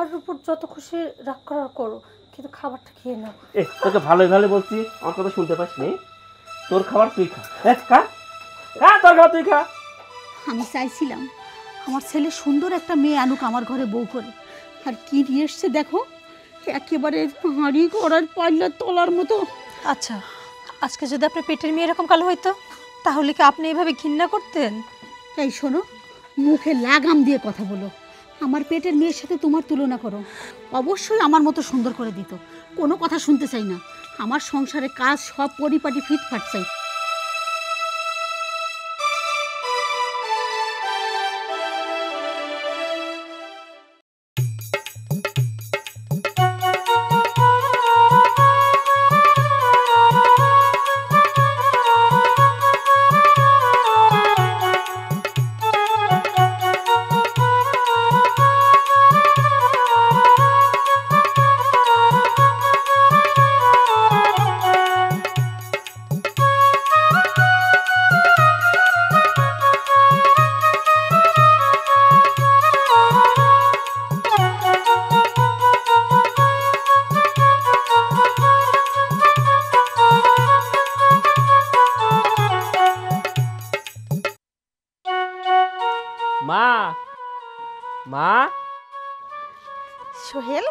আমার উপর যত খুশি রাগ করার করো, কিন্তু খাবারটা খেয়ে নাও। তোকে ভালোই ভালো বলছি, আমার কথা শুনতে পাসনি? তোর খাবার তুই খা, খা খা, তোর খাবার তুই খা। আমি চাইছিলাম আমার ছেলে সুন্দর একটা মেয়ে আনুক আমার ঘরে বউ করে, আর কি নিয়ে এসছে দেখো, একেবারে হাঁড়ি করার পাল্লা তোলার মতো। আচ্ছা, আজকে যদি আপনার পেটের মেয়ে এরকম কালো হইতো, তাহলে কি আপনি এভাবে ঘৃণা করতেন? এই শোনো, মুখে লাগাম দিয়ে কথা বলো। আমার পেটের মেয়ের সাথে তোমার তুলনা করো, অবশ্যই আমার মতো সুন্দর করে দিত। কোনো কথা শুনতে চাই না, আমার সংসারে কাজ সব পরিপাটি ফিটফাট চাই। মা, মা। সোহেল,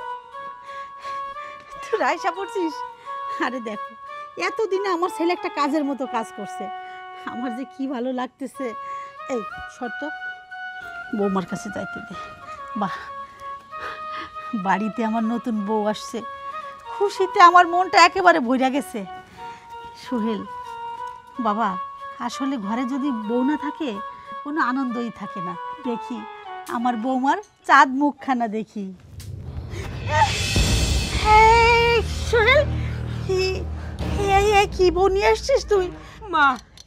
তুই রাইসা পড়ছিস? আরে দেখো, এতদিনে আমার ছেলে একটা কাজের মতো কাজ করছে, আমার যে কি ভালো লাগতেছে। এই শর্ত, বৌমার কাছে যাইতে দে। বাহ, বাড়িতে আমার নতুন বউ আসছে, খুশিতে আমার মনটা একেবারে ভরে গেছে। সোহেল বাবা, আসলে ঘরে যদি বউ না থাকে কোনো আনন্দই থাকে না। দেখি আমার বৌমার চাঁদ মুখখানা দেখি। সোহেল, কি বউ নিয়ে আসছিস তুই? মা,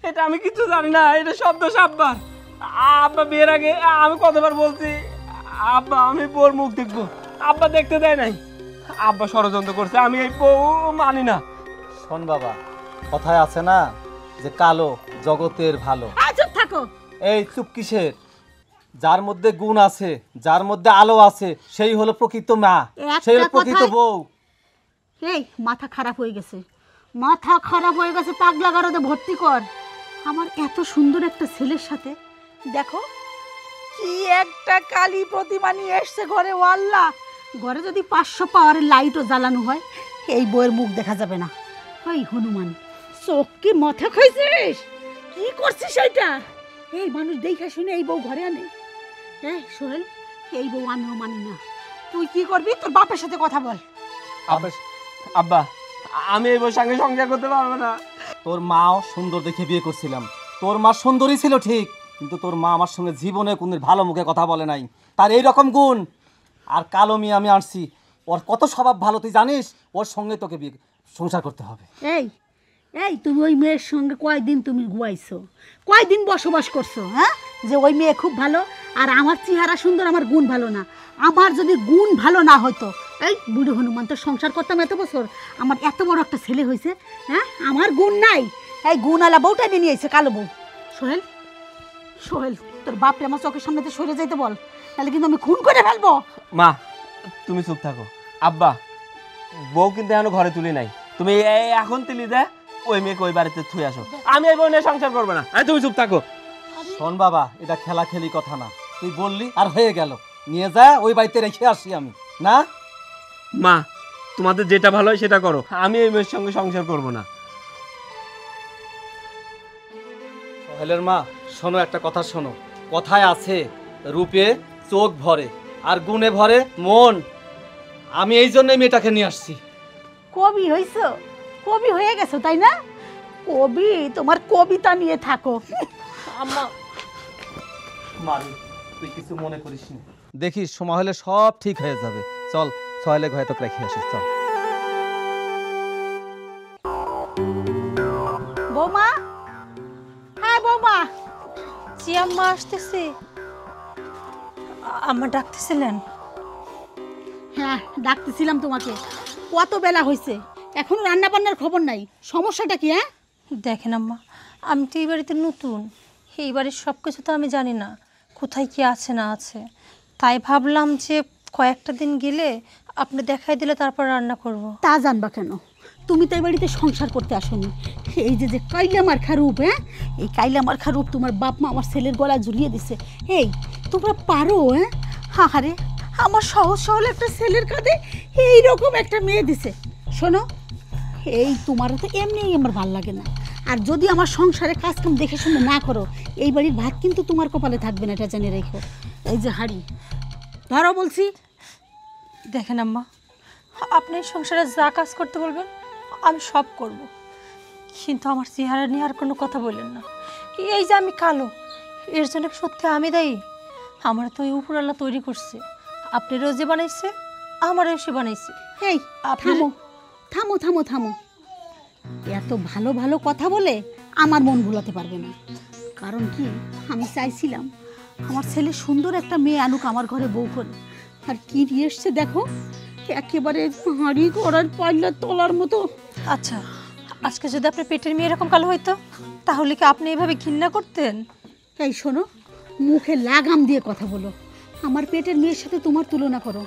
এটা আমি কিছু জানি না, এটা শব্দ আব্বার। আব্বা বিয়ের আগে আমি কতবার বলছি আব্বা আমি বউর মুখ দেখবো, আব্বা দেখতে দেয় নাই। আব্বা ষড়যন্ত্র করছে, আমি এই বউ মানি না। শোন বাবা, কথায় আছে না যে কালো জগতের ভালো। চুপ থাকো। এই চুপ কিসের? যার মধ্যে গুণ আছে, যার মধ্যে আলো আছে, সেই হলো প্রকৃত মা, সেই হলো প্রকৃত বউ। এই মাথা খারাপ হয়ে গেছে, মাথা খারাপ হয়ে গেছে, পাগলা গারদে ভর্তি কর। আমার এত সুন্দর একটা ছেলের সাথে দেখো কি একটা কালী প্রতিমা নিয়ে এসছে ঘরে। ও আল্লাহ, ঘরে যদি 500 পাওয়ারের লাইটও জ্বালানো হয় এই বউয়ের মুখ দেখা যাবে না। ওই হনুমান, চোখ কি মাথা খাইছিস? কি করছিস এইটা? এই মানুষ দেখে শুনে এই বউ ঘরে আনে? হ্যাঁ সোহেল, এই বউ আমিও মানি না। তুই কি করবি? তোর বাপের সাথে কথা বল। আব্বা, আমি এই বউর সঙ্গে সংসার করতে পারবো না। তোর মাও সুন্দর দেখে বিয়ে করছিলাম, তোর মা সুন্দরী ছিল ঠিক, কিন্তু তোর মা আমার সঙ্গে জীবনে কোনদিন ভালো মুখে কথা বলে নাই, তার এই রকম গুণ। আর কালো মেয়ে আমি আনছি, ওর কত স্বভাব ভালো তুই জানিস, ওর সঙ্গে তোকে বিয়ে সংসার করতে হবে। এই এই তুমি ওই মেয়ের সঙ্গে কয়দিন তুমি গুয়াইছো, কয়দিন বসবাস করছো? হ্যাঁ, যে ওই মেয়ে খুব ভালো আর আমার চেহারা সুন্দর, আমার গুণ ভালো না। আমার যদি গুণ ভালো না হতো, এই বুড়ো হনুমান তো সংসার করতাম এত বছর। আমার এত বড় একটা ছেলে হয়েছে, হ্যাঁ, আমার গুণ নাই। এই গুণওয়ালা বউটা নিয়ে এসেছে কালো বউ। সোহেল, সোহেল, তোর বাপরে আমার চোখের সামনেতে সরে যাইতে বল, তাহলে কিন্তু আমি খুন করে ফেলবো। মা, তুমি চুপ থাকো। আব্বা, বউ কিন্তু এখনো ঘরে তুলি নাই, তুমি এখন তুলি দে, ওই মেয়েকে ওই বাড়িতে থুই আসো। আমি এই বউ নিয়ে সংসার করবো না। তুমি চুপ থাকো। শোন বাবা, এটা খেলা খেলি কথা না, তুই বললি আর হয়ে গেল, নিয়ে যা ওই বাড়িতে রেখে আসি আমি। না মা, তোমাদের যেটা ভালো হয় সেটা করো, আমি এই মেয়ের সঙ্গে সংসার করবো না। সোহেলের মা শোনো, একটা কথা শোনো, কথায় আছে রূপে চোখ ভরে আর গুণে ভরে মন। আমি এই জন্য মেয়েটাকে নিয়ে আসছি। কবি হইছো, কবি হয়ে গেছো তাই না? কবি, তোমার কবিতা নিয়ে থাকো। আম্মা, মারি, তুই কিছু মনে করিস না, দেখিস সময় হলে সব ঠিক হয়ে যাবে। চল সোহেলে ঘরে তোকে রেখে আসিস, চল। বৌমা, হ্যাঁ বৌমা। জি আম্মা, আসতেছি। আম্মা ডাকতেছিলেন? হ্যাঁ ডাকতেছিলাম তোমাকে, কত বেলা হয়েছে, এখনো রান্না বান্নার খবর নাই। সমস্যাটা কি? হ্যাঁ দেখেন আম্মা, আমি তো এই বাড়িতে নতুন, এই বাড়ির সব কিছু তো আমি জানি না, কোথায় কি আছে না আছে। তাই ভাবলাম যে কয়েকটা দিন গেলে আপনি দেখাই দিলে তারপর রান্না করব। তা জানবা কেন? তুমি তো এই বাড়িতে সংসার করতে আসোনি। এই যে যে কাইলা মার্খা রূপ, হ্যাঁ, এই কাইলা মার্খা রূপ তোমার বাপ মা আমার ছেলের গলায় ঝুলিয়ে দিছে। এই তোমরা পারো? হ্যাঁ, আরে আমার সহজ সরল একটা ছেলের কাঁধে এইরকম একটা মেয়ে দিছে। শোনো, এই তোমারও তো এমনিই আমার ভাল লাগে না। আর যদি আমার সংসারে কাজকাম দেখে শুনে না করো, এই বাড়ির ভাত কিন্তু তোমার কপালে থাকবে না, এটা জেনে রেখো। এই যে হাড়ি ধরো বলছি। দেখেন আম্মা, আপনি সংসারে যা কাজ করতে বলবেন আমি সব করব, কিন্তু আমার চেহারা নিয়ে আর কোনো কথা বললেন না। এই যে আমি কালো, এর জন্য সত্যি আমি দায়ী? আমার তো ওই উপরওয়ালা তৈরি করছে, আপনারও যে বানাইছে আমারও সে বানাইছে। এই আপনার- থামো থামো থামো থামো, এত ভালো ভালো কথা বলে আমার মন ভুলাতে পারবে না। কারণ কি, আমি চাইছিলাম আমার ছেলে সুন্দর একটা মেয়ে আনুক আমার ঘরে বউ করে, আর কি নিয়ে এসছে দেখো, একেবারে হাঁড়ি করার পাল্লা তোলার মতো। আচ্ছা, আজকে যদি আপনার পেটের মেয়ে এরকম কালো হইতো তাহলে কি আপনি এভাবে ঘৃণা করতেন? এই শোনো, মুখে লাগাম দিয়ে কথা বলো। আমার পেটের মেয়ের সাথে তোমার তুলনা করো।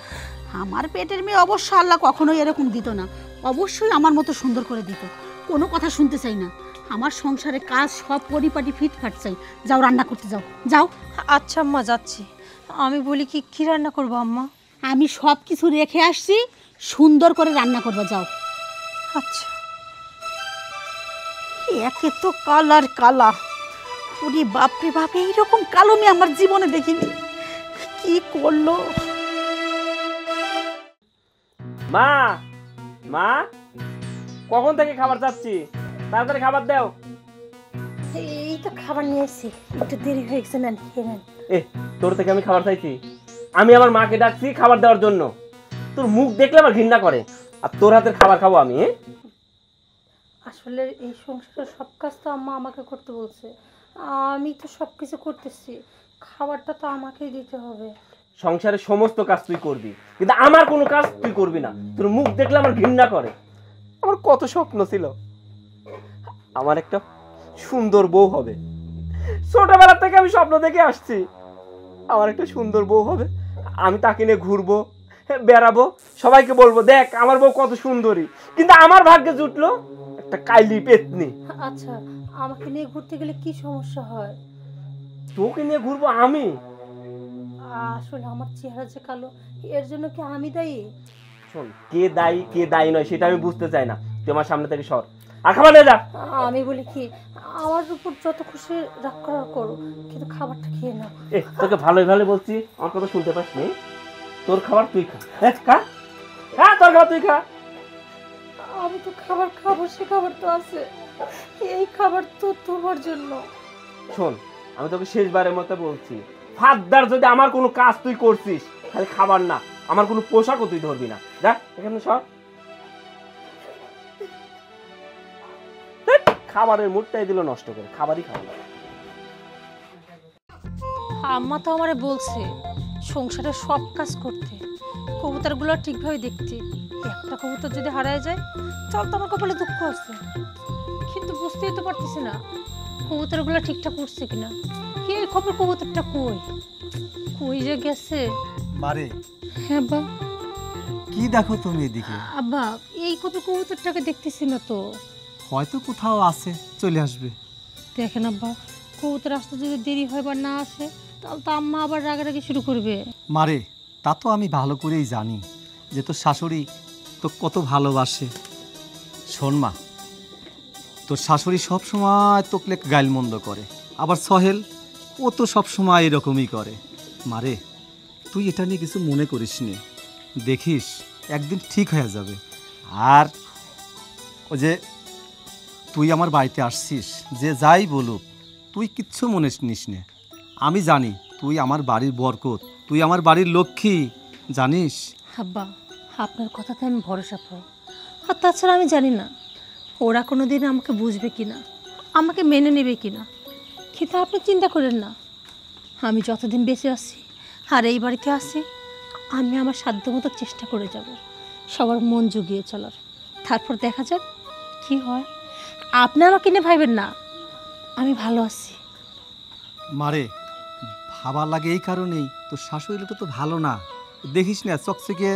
আমার পেটের মেয়ে অবশ্য আল্লাহ কখনোই এরকম দিত না, অবশ্যই আমার মতো সুন্দর করে দিত। কোনো কথা শুনতে চাই না, আমার সংসারে কাজ সব পরিপাটি ফিটফাট চাই। যাও রান্না করতে যাও, যাও। আচ্ছা আম্মা, যাচ্ছি। আমি বলি কি কি রান্না করবো আম্মা? আমি সব কিছু রেখে আসছি, সুন্দর করে রান্না করবা, যাও। আচ্ছা। একে তো কালার কালা, ওরে বাপরে বাপ, এইরকম কালো মেয়ে আমার জীবনে দেখিনি। কি করলো? মা, মা, কখন থেকে খাবার চাচ্ছি, তাড়াতাড়ি খাবার দাও। এই তো খাবার নিয়ে এসেছি, একটু দেরি হয়ে গেছে, নেন খেয়ে নেন। তোর থেকে আমি খাবার চাইছি? আমি আমার মাকে ডাকছি খাবার দেওয়ার জন্য, তোর মুখ দেখলে আমার ঘৃণা করে, আর তোর হাতের খাবার খাবো আমি? আসলে এই সংসারের সব কাজ তো আম্মা আমাকে করতে বলছে, আমি তো সব কিছু করতেছি, খাবারটা তো আমাকেই দিতে হবে। সংসারের সমস্ত কাজ তুই করবি, কিন্তু আমার কোনো কাজ তুই করবি না। তোর মুখ দেখলে আমার ঘৃণা করে। আমার কত স্বপ্ন ছিল, আমার একটা সুন্দর বউ হবে। ছোটবেলা থেকে আমি স্বপ্ন দেখে আসছি আমার একটা সুন্দর বউ হবে, আমি তাকে নিয়ে ঘুরবো, বেড়াবো, সবাইকে বলবো দেখ আমার বউ কত সুন্দরী। কিন্তু আমার ভাগ্যে জুটলো একটা কাইলি পেতনি। আচ্ছা, আমাকে নিয়ে ঘুরতে গেলে কি সমস্যা হয়? তোকে নিয়ে ঘুরবো আমি? আসলে আমার চেহারা যে কালো, এর জন্য কি আমি দায়ী? শোন, কে দায়ী নয় সেটা আমি বুঝতে চাই না। তুই আমার সামনে থেকে সর, আর খাবার নিয়ে যা। আমি বলি কি, আমার উপর যত খুশি রাগ করার করো, কিন্তু খাবারটা খেয়ে নাও। তোকে ভালোই ভালো বলছি, আমার কথা শুনতে পাসনি? তোর খাবার তুই খা, খা, হ্যাঁ তোর খাবার তুই খা। আমি তো খাবার খাবো, সে খাবার তো আছে, এই খাবার তো তোমার জন্য। শোন, আমি তোকে শেষবারের মতো বলছি, ফাদ্দার যদি আমার কোনো কাজ তুই করছিস, খালি খাবার না, আমার কোনো পোশাকও তুই ধরবি না। যা এখানে সর। খাবারের মুডটাই দিল নষ্ট করে, খাবারই খাবো না। আম্মা তো আমারে বলছে সংসারের সব কাজ করতে, কবুতরগুলো ঠিকভাবে দেখতে। একটা কবুতর যদি হারায় যায় চল তো আমার কপালে দুঃখ আছে, কিন্তু বুঝতেই তো পারতেছি না কবুতরগুলো ঠিকঠাক উঠছে কিনা। কি খবর, কবুতরটা কই কই যে গেছে? মারে, হ্যাঁ বা, কি দেখো তুমি এদিকে? আব্বা এই খবর কবুতরটাকে দেখতেছি না তো। হয়তো কোথাও আছে, চলে আসবে। দেখেন আব্বা, কবুতর আসতে যদি দেরি হয় বা না আসে তাহলে তো আম্মা আবার রাগারাগি শুরু করবে। মারে, তা তো আমি ভালো করেই জানি যে তোর শাশুড়ি তো কত ভালোবাসে। শোন মা, তোর শাশুড়ি সব সময় তোকে গাইলমন্দ করে, আবার সহেল ও তো সব সময় এরকমই করে। মারে, তুই এটা নিয়ে কিছু মনে করিস নি, দেখিস একদিন ঠিক হয়ে যাবে। আর ও যে তুই আমার বাড়িতে আসছিস, যে যাই বলুক তুই কিচ্ছু মনে নিস নে। আমি জানি তুই আমার বাড়ির বরকত, তুই আমার বাড়ির লক্ষ্মী, জানিস? আব্বা, আপনার কথাতে আমি ভরসা পাই। আর তাছাড়া আমি জানি না ওরা কোনো দিন আমাকে বুঝবে কি না, আমাকে মেনে নেবে কি না, কিন্তু আপনি চিন্তা করেন না, আমি যতদিন বেঁচে আছি আর এই বাড়িতে আছি, আমি আমার সাধ্যমতো চেষ্টা করে যাব সবার মন জুগিয়ে চলার। তারপর দেখা যাক কি হয়। আপনি আমাকে নিয়ে ভাইবেন না, আমি ভালো আছি। মারে, ভাবা লাগে এই কারণেই তোর শাশুড়ি লোকটা তো ভালো না, দেখিস না চকচকে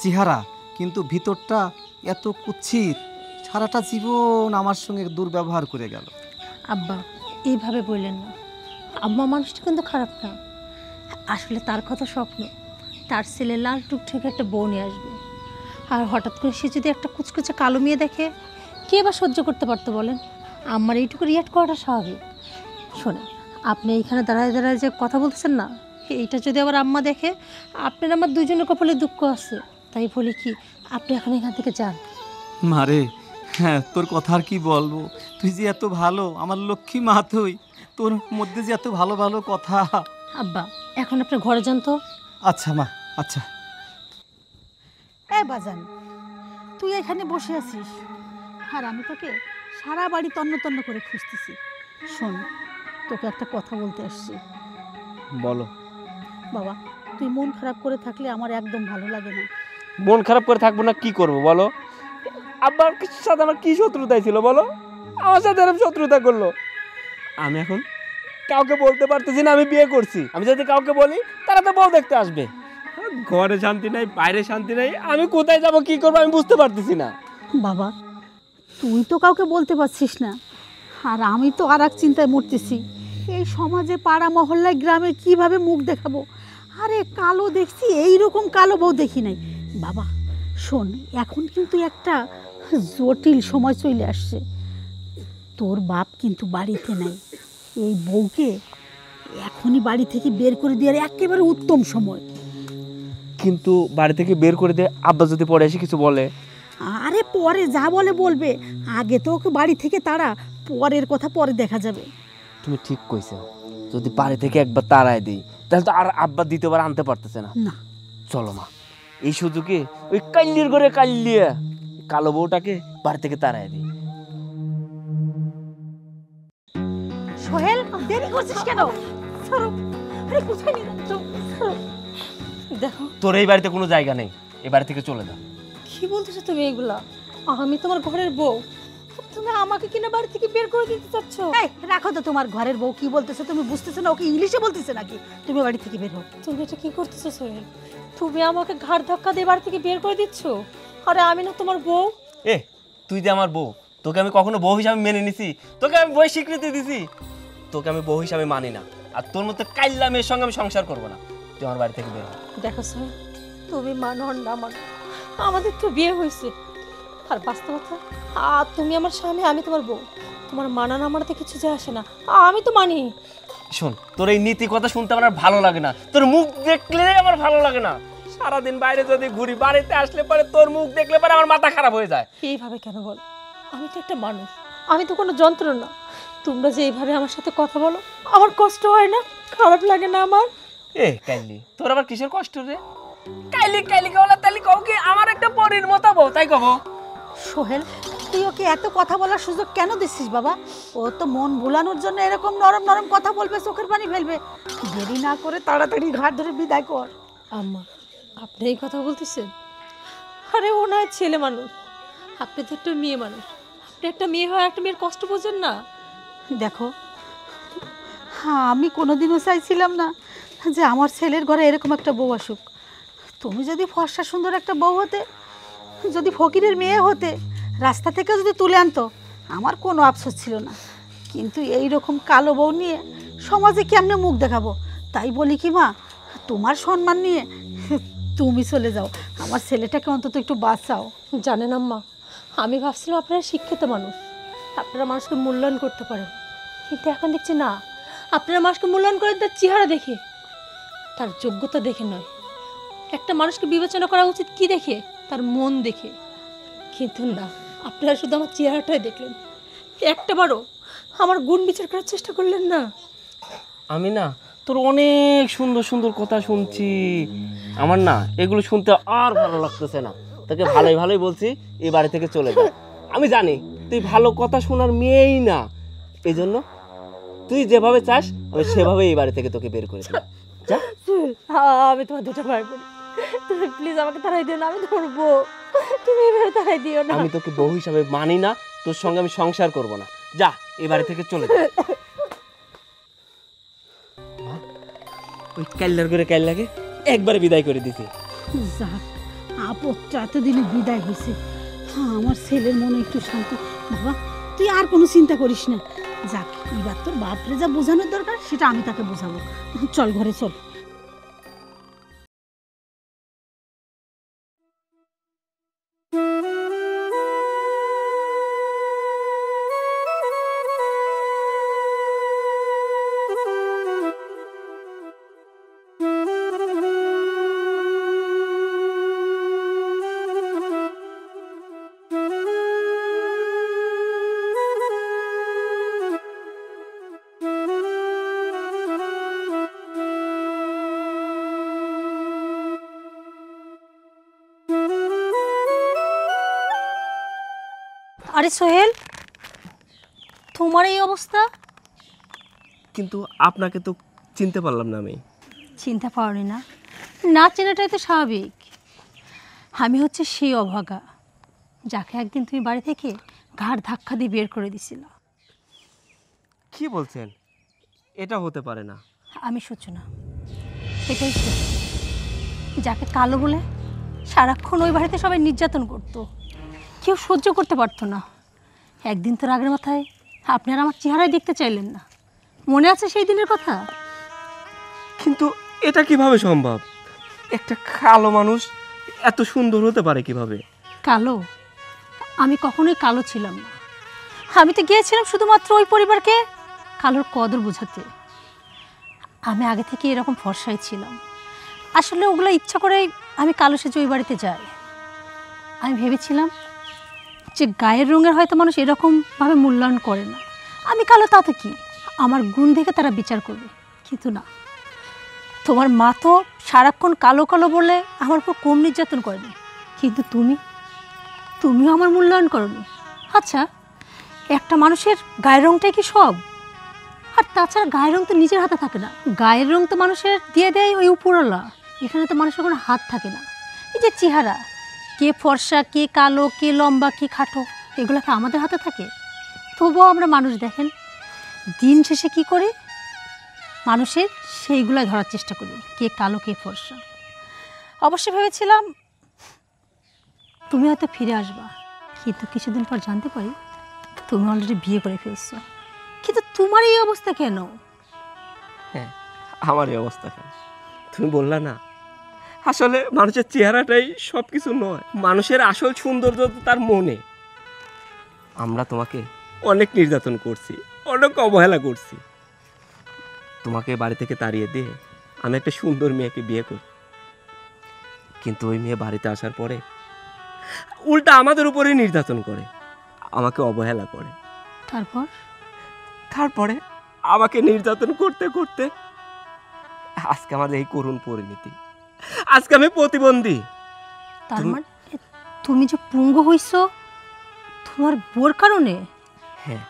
চেহারা, কিন্তু ভিতরটা এত কুৎসিত। সারাটা জীবন আমার সঙ্গে দুর্ব্যবহার করে গেল। আব্বা এইভাবে বললেন না, আম্মা মানুষটা কিন্তু খারাপ না। আসলে তার কথা স্বপ্ন, তার ছেলে লাল টুকটুকে একটা বউ নিয়ে আসবে। আর হঠাৎ করে সে যদি একটা কুচকুচে কালো মেয়ে দেখে, কে বা সহ্য করতে পারতো বলেন? আমার এইটুকু রিয়াক্ট করাটা স্বাভাবিক। শোনেন, আপনি এইখানে দাঁড়ায় দাঁড়ায় যে কথা বলতেছেন না, এইটা যদি আবার আম্মা দেখে, আপনার আমার দুজনের কপালে দুঃখ আছে। তাই বলি কি, আপনি এখন এখান থেকে যান। মারে, হ্যাঁ তোর কথা আর কি বলবো, তুই যে এত ভালো, আমার লক্ষ্মী মা তুই, তোর মধ্যে যে এত ভালো ভালো কথা। আব্বা এখন আপনার ঘরে যান তো। আচ্ছা মা, আচ্ছা। বাজান, তুই এখানে বসে আছিস আর আমি তোকে সারা বাড়ি তন্ন তন্ন করে খুঁজতেছি। শোন, তোকে একটা কথা বলতে আসছি। বলো। বাবা, তুই মন খারাপ করে থাকলে আমার একদম ভালো লাগে না। মন খারাপ করে থাকবো না, কি করব বলো? আব্বার সাথে আমার কি শত্রুতাই ছিল বলো? আমার সাথে এরকম শত্রুতা করলো। আমি এখন কাউকে বলতে পারতেছি না আমি বিয়ে করছি। আমি যদি কাউকে বলি তারা তো বউ দেখতে আসবে। ঘরে শান্তি নাই, বাইরে শান্তি নাই, আমি কোথায় যাব কি করবো আমি বুঝতে পারতেছি না। বাবা, তুই তো কাউকে বলতে পারছিস না, আর আমি তো আর এক চিন্তায় মরতেছি। এই সমাজে, পাড়া মহল্লায়, গ্রামে কিভাবে মুখ দেখাবো? আরে কালো দেখছি, এই রকম কালো বউ দেখি নাই। বাবা শোন, এখন কিন্তু একটা জটিল সময় চলে আসছে। তোর বাপ কিন্তু বাড়িতে নাই। এই বউকে এখনই বাড়ি থেকে বের করে দেওয়ার একেবারে উত্তম সময়। কিন্তু বাড়ি থেকে বের করে দিয়ে আব্বা যদি পরে এসে কিছু বলে? আরে পরে যা বলে বলবে, আগে তো ওকে বাড়ি থেকে তাড়া, পরের কথা পরে দেখা যাবে। তুমি ঠিক কইছো, যদি বাড়ি থেকে একবার তাড়ায় দিই তাহলে তো আর আব্বা দ্বিতীয়বার আনতে পারতেছে না। না, চলো মা, এই সুযোগে ওই কাল্লির ঘরে কাল্লিয়া কালো বউটাকে বাড়ি থেকে তাড়ায় দিই। সোহেল, দেরি করছিস কেন? সরো, আরে কোথায় নিয়ে যাচ্ছ? সরো। দেখো, তোর এই বাড়িতে কোনো জায়গা নেই, এই বাড়ি থেকে চলে যা। কি বলতেছো তুমি এগুলা? আমি তোমার ঘরের বউ, তুমি আমাকে কিনা বাড়ি থেকে বের করে দিতে চাচ্ছ? এই রাখো তো, তোমার ঘরের বউ কি বলতেছে তুমি বুঝতেছো না? ওকে ইংলিশে বলতেছে নাকি? তুমি বাড়ি থেকে বের হও। তুমি এটা কি করতেছো সোহেল? তুমি আমাকে ঘাড় ধাক্কা দিয়ে বাড়ি থেকে বের করে দিচ্ছ? আরে আমি না তোমার বউ? এ তুই যে আমার বউ, তোকে আমি কখনো বউ হিসাবে মেনে নিছি? তোকে আমি বউ স্বীকৃতি দিছি? তোকে আমি বউ হিসাবে মানি না। আর তোর মতো কাইল্লা মেয়ের সঙ্গে আমি সংসার করবো না। তুই আমার বাড়ি থেকে বের হ। দেখো সোহেল, তুমি মানো আর না মানো, আমাদের তো বিয়ে হয়েছে। আর বাস্তবতা, তুমি আমার স্বামী, আমি তোমার বউ। তোমার মানা না মানাতে কিছু যায় আসে না, আমি তো মানি। শোন, তোর এই নীতি কথা শুনতে আমার আর ভালো লাগে না, তোর মুখ দেখলে আমার ভালো লাগে না। সারাদিন বাইরে যদি ঘুরি, বাড়িতে আসলে পরে তোর মুখ দেখলে পরে আমার মাথা খারাপ হয়ে যায়। এইভাবে কেন বল? আমি তো একটা মানুষ, আমি তো কোনো যন্ত্র না। তোমরা যে এইভাবে আমার সাথে কথা বলো, আমার কষ্ট হয় না? খারাপ লাগে না আমার? এ কাইলি, তোর আবার কিসের কষ্ট রে? কাইলি কাইলি কওলা তালি কও কি আমার একটা পরীর মতো বউ, তাই কব? সোহেল, তুই ওকে এত কথা বলার সুযোগ কেন দিচ্ছিস বাবা? ও তো মন ভুলানোর জন্য এরকম নরম নরম কথা বলবে, চোখের পানি ফেলবে। দেরি না করে তাড়াতাড়ি ঘাট ধরে বিদায় কর। আম্মা, আপনি এই কথা বলতেছেন? আরে ও নয় ছেলে মানুষ, আপনি তো একটা মেয়ে মানুষ। আপনি একটা মেয়ে হয় একটা মেয়ের কষ্ট বোঝেন না? দেখো, হ্যাঁ, আমি কোনোদিনও চাইছিলাম না যে আমার ছেলের ঘরে এরকম একটা বউ আসুক। তুমি যদি ফর্সা সুন্দর একটা বউ হতে, যদি ফকিরের মেয়ে হতে, রাস্তা থেকে যদি তুলে আনতো, আমার কোনো আফসোস ছিল না। কিন্তু এই রকম কালো বউ নিয়ে সমাজে কেমনে মুখ দেখাবো? তাই বলি কি মা, তোমার সম্মান নিয়ে তুমি চলে যাও, আমার ছেলেটাকে অন্তত একটু বাঁচাও। জানেন আম্মা, আমি ভাবছিলাম আপনারা শিক্ষিত মানুষ, আপনারা মানুষকে মূল্যায়ন করতে পারেন। কিন্তু এখন দেখছি না, আপনারা মানুষকে মূল্যায়ন করেন তার চেহারা দেখে, তার যোগ্যতা দেখে নয়। একটা মানুষকে বিবেচনা করা উচিত কি দেখে? তার মন দেখে। কিন্তু না, আপনারা শুধু আমার চেহারাটাই দেখলেন, একটাবারও আমার গুণ বিচার করার চেষ্টা করলেন না। আমি না তোর অনেক সুন্দর সুন্দর কথা শুনছি, আমার না এগুলো শুনতে আর ভালো লাগতেছে না। তোকে ভালোই ভালোই বলছি এই বাড়ি থেকে চলে যা। আমি জানি তুই ভালো কথা শোনার মেয়েই না, এই জন্য তুই যেভাবে চাস আমি সেভাবে এই বাড়ি থেকে তোকে বের করে দিই। যা। আমি তোমার দুটো ভাই বোন, তুমি প্লিজ আমাকে তাড়াই দিও না, আমি তোমার বউ, তুমি এভাবে তাড়াই দিও না। আমি তোকে বউ হিসাবে মানি না, তোর সঙ্গে আমি সংসার করব না। যা, এই বাড়ি থেকে চলে যা। ওই কাল্লার করে কাল্লাকে একবারে বিদায় করে দিছি। যাক, আপদটা এতদিনে বিদায় হয়েছে। হ্যাঁ, আমার ছেলের মনে একটু শান্তি। বাবা, তুই আর কোনো চিন্তা করিস না। যাক, এবার তোর বাপরে যা বোঝানোর দরকার সেটা আমি তাকে বোঝাবো। চল ঘরে চল। আরে সোহেল, তোমার এই অবস্থা? কিন্তু আপনাকে তো চিনতে পারলাম না আমি। চিন্তা পাওনি না? না চেনাটাই তো স্বাভাবিক। আমি হচ্ছে সেই অভাগা যাকে একদিন তুমি বাড়ি থেকে ঘাড় ধাক্কা দিয়ে বের করে দিছিল। কি বলছেন? এটা হতে পারে না। আমি সূচনা, এটাই সত্যি। যাকে কালো বলে সারাক্ষণ ওই বাড়িতে সবাই নির্যাতন করতো, কেউ সহ্য করতে পারতো না। একদিন তো রাগের মাথায় আপনারা আমার চেহারায় দেখতে চাইলেন না, মনে আছে সেই দিনের কথা? কিন্তু এটা কিভাবে সম্ভব? একটা কালো মানুষ এত সুন্দর হতে পারে কিভাবে? কালো? আমি কখনোই কালো ছিলাম না। আমি তো গিয়েছিলাম শুধুমাত্র ওই পরিবারকে কালোর কদর বোঝাতে। আমি আগে থেকে এরকম ফর্সাই ছিলাম। আসলে ওগুলো ইচ্ছা করেই আমি কালো সেজে ওই বাড়িতে যাই। আমি ভেবেছিলাম যে গায়ের রঙের হয়তো মানুষ এরকমভাবে মূল্যায়ন করে না, আমি কালো তাতে কি, আমার গুণ দেখে তারা বিচার করবে। কিন্তু না, তোমার মা তো সারাক্ষণ কালো কালো বলে আমার উপর কম নির্যাতন করেনি, কিন্তু তুমিও আমার মূল্যায়ন করনি। আচ্ছা, একটা মানুষের গায়ের রঙটাই কি সব? আর তাছাড়া গায়ের রং তো নিজের হাতে থাকে না, গায়ের রং তো মানুষের দিয়ে দেয় ওই উপরওয়ালা। এখানে তো মানুষের কোনো হাত থাকে না। এই যে চেহারা, কে ফর্সা, কে কালো, কে লম্বা, কে খাটো, এগুলো কি আমাদের হাতে থাকে? তবুও আমরা মানুষ, দেখেন দিন শেষে কি করি, মানুষের সেইগুলাই ধরার চেষ্টা করি, কে কালো কে ফর্সা। অবশ্য ভেবেছিলাম তুমি হয়তো ফিরে আসবা, কিন্তু কিছুদিন পর জানতে পারি তুমি অলরেডি বিয়ে করে ফেলছো। কিন্তু তোমার এই অবস্থা কেন? হ্যাঁ, আমার এই অবস্থা কেন? তুমি বললা না, আসলে মানুষের চেহারাটাই সব কিছু নয়, মানুষের আসল সৌন্দর্য তো তার মনে। আমরা তোমাকে অনেক নির্যাতন করছি, অনেক অবহেলা করছি। তোমাকে বাড়ি থেকে তাড়িয়ে দিয়ে আমি একটা সুন্দর মেয়েকে বিয়ে করি, কিন্তু ওই মেয়ে বাড়িতে আসার পরে উল্টা আমাদের উপরেই নির্যাতন করে, আমাকে অবহেলা করে। তারপরে আমাকে নির্যাতন করতে করতে আজকে আমাদের এই করুণ পরিণতি। আজকে আমি প্রতিবন্ধী। তার মানে তুমি যে পঙ্গু হইছো তোমার বউর কারণে? হ্যাঁ,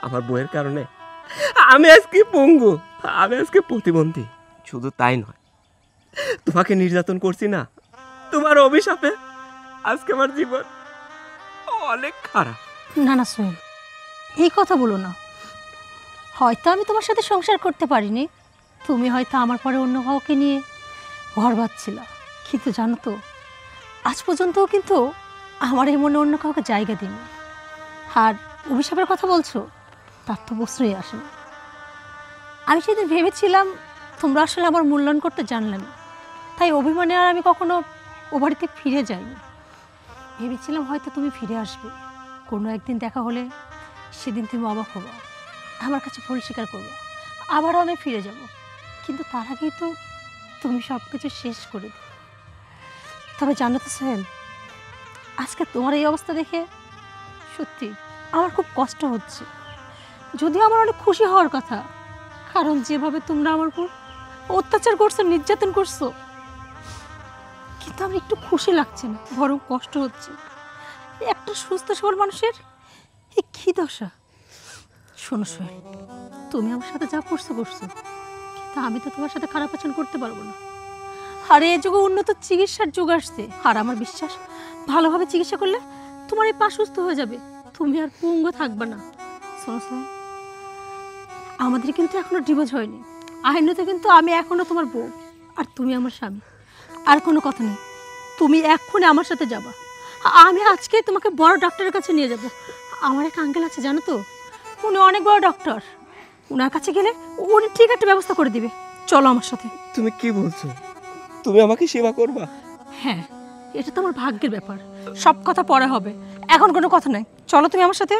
আমার বউয়ের কারণে আমি আজকে পঙ্গু, আমি আজকে প্রতিবন্ধী। শুধু তাই নয়, তোমাকে নির্যাতন করছি না, তোমার অভিশাপে আজকে আমার জীবন অনেক খারাপ। না না সোহেল, এই কথা বলো না। হয়তো আমি তোমার সাথে সংসার করতে পারিনি, তুমি হয়তো আমার পরে অন্য কাউকে নিয়ে ঘর বাঁধছিল, কিন্তু জানো তো আজ পর্যন্তও কিন্তু আমার এই মনে অন্য কাউকে জায়গা দিইনি। আর অভিশাপের কথা বলছো, তার তো প্রশ্নই আসে না। আমি সেদিন ভেবেছিলাম তোমরা আসলে আমার মূল্যায়ন করতে জানলে না, তাই অভিমানে আর আমি কখনো ও বাড়িতে ফিরে যাইনি। ভেবেছিলাম হয়তো তুমি ফিরে আসবে, কোনো একদিন দেখা হলে সেদিন তুমি অবাক হবো, আমার কাছে ভুল স্বীকার করবো, আবারও আমি ফিরে যাব। কিন্তু তার আগেই তো তুমি সব কিছু শেষ করে দিও। তবে জানো তো সোহেল, আজকে তোমার এই অবস্থা দেখে সত্যি আমার খুব কষ্ট হচ্ছে। যদিও আমার অনেক খুশি হওয়ার কথা, কারণ যেভাবে তোমরা আমার উপর অত্যাচার করছো, নির্যাতন করছো, কিন্তু আমার একটু খুশি লাগছে না, বরং কষ্ট হচ্ছে। একটা সুস্থ সবল মানুষের এই কী দশা। শোনো সোহেল, তুমি আমার সাথে যা করছো, কিন্তু আমি তো তোমার সাথে খারাপ আচরণ করতে পারবো না। আর এই যুগে উন্নত চিকিৎসার যুগ আসছে, আর আমার বিশ্বাস ভালোভাবে চিকিৎসা করলে তোমার এই পা সুস্থ হয়ে যাবে, তুমি আর পঙ্গু থাকবে না। শোনো সোহেল, আমাদের কিন্তু এখনো ডিভোর্স হয়নি, আইনত কিন্তু আমি এখনো তোমার বউ আর তুমি আমার স্বামী, আর কোনো কথা নেই। তুমি এক্ষুনি আমার সাথে যাবা। আমি আজকে তোমাকে বড় ডক্টরের কাছে নিয়ে যাব। আমার এক আঙ্কেল আছে জানো তো, উনি অনেক বড় ডক্টর। ওনার কাছে গেলে উনি ঠিক একটা ব্যবস্থা করে দিবে। চলো আমার সাথে। তুমি কি বলছো? তুমি আমাকে সেবা করবা? হ্যাঁ, এটা তো আমার ভাগ্যের ব্যাপার, সব কথা পরে হবে, এখন কোনো কথা নাই। চলো তুমি আমার সাথে।